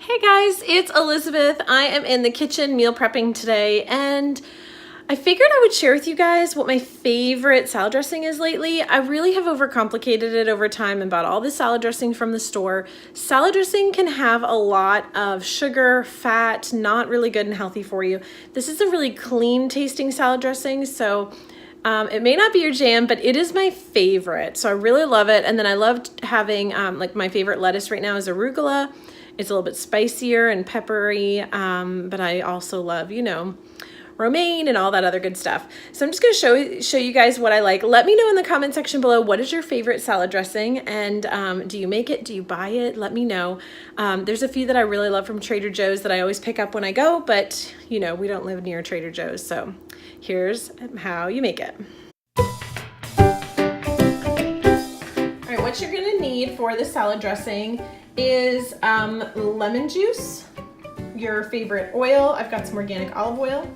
Hey guys, it's Elizabeth. I am in the kitchen meal prepping today, and I figured I would share with you guys what my favorite salad dressing is lately. I really have overcomplicated it over time and bought all the salad dressing from the store. Salad dressing can have a lot of sugar, fat, not really good and healthy for you. This is a really clean tasting salad dressing, so it may not be your jam, but it is my favorite. So I really love it. And then I loved having, like my favorite lettuce right now is arugula. It's a little bit spicier and peppery, but I also love, romaine and all that other good stuff. So I'm just gonna show you guys what I like. Let me know in the comment section below, what is your favorite salad dressing? And do you make it? Do you buy it? Let me know. There's a few that I really love from Trader Joe's that I always pick up when I go, but we don't live near Trader Joe's. So here's how you make it. All right, what you're gonna need for the salad dressing is lemon juice, your favorite oil. I've got some organic olive oil,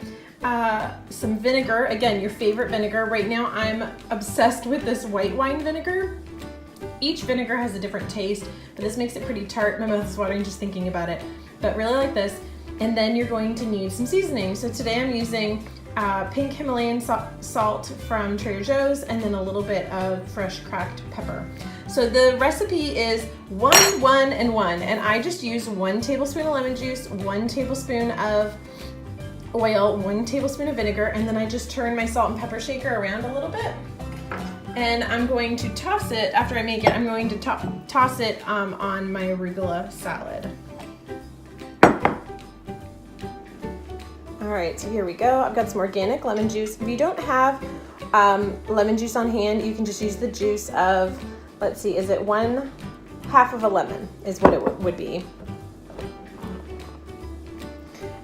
some vinegar, again, your favorite vinegar. Right now I'm obsessed with this white wine vinegar. Each vinegar has a different taste, but this makes it pretty tart. My mouth is watering just thinking about it, but really like this. And then you're going to need some seasoning. So today I'm using pink Himalayan salt from Trader Joe's, and then a little bit of fresh cracked pepper. So the recipe is 1, 1, and 1, and I just use 1 tablespoon of lemon juice, 1 tablespoon of oil, 1 tablespoon of vinegar, and then I just turn my salt and pepper shaker around a little bit. And I'm going to toss it, after I make it, I'm going to toss it on my arugula salad. All right, so here we go. I've got some organic lemon juice. If you don't have lemon juice on hand, you can just use the juice of, let's see, is it 1/2 of a lemon is what it would be.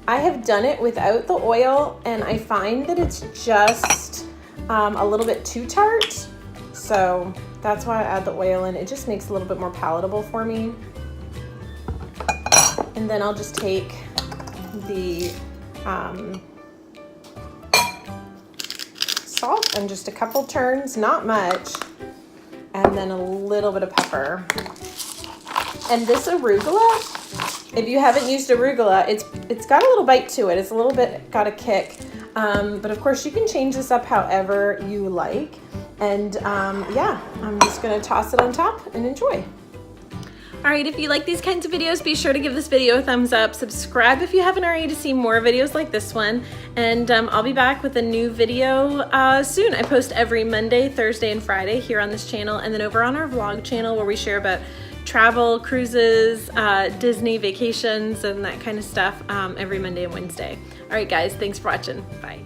I have done it without the oil, and I find that it's just a little bit too tart. So that's why I add the oil in. It just makes it a little bit more palatable for me. And then I'll just take the salt and just a couple turns, not much, and then a little bit of pepper. And this arugula, if you haven't used arugula, it's got a little bite to it. It's a little bit got a kick, but of course you can change this up however you like. And yeah, I'm just gonna toss it on top and enjoy. All right, if you like these kinds of videos, be sure to give this video a thumbs up. Subscribe if you haven't already to see more videos like this one. And I'll be back with a new video soon. I post every Monday, Thursday, and Friday here on this channel, and then over on our vlog channel where we share about travel, cruises, Disney vacations, and that kind of stuff every Monday and Wednesday. All right, guys, thanks for watching. Bye.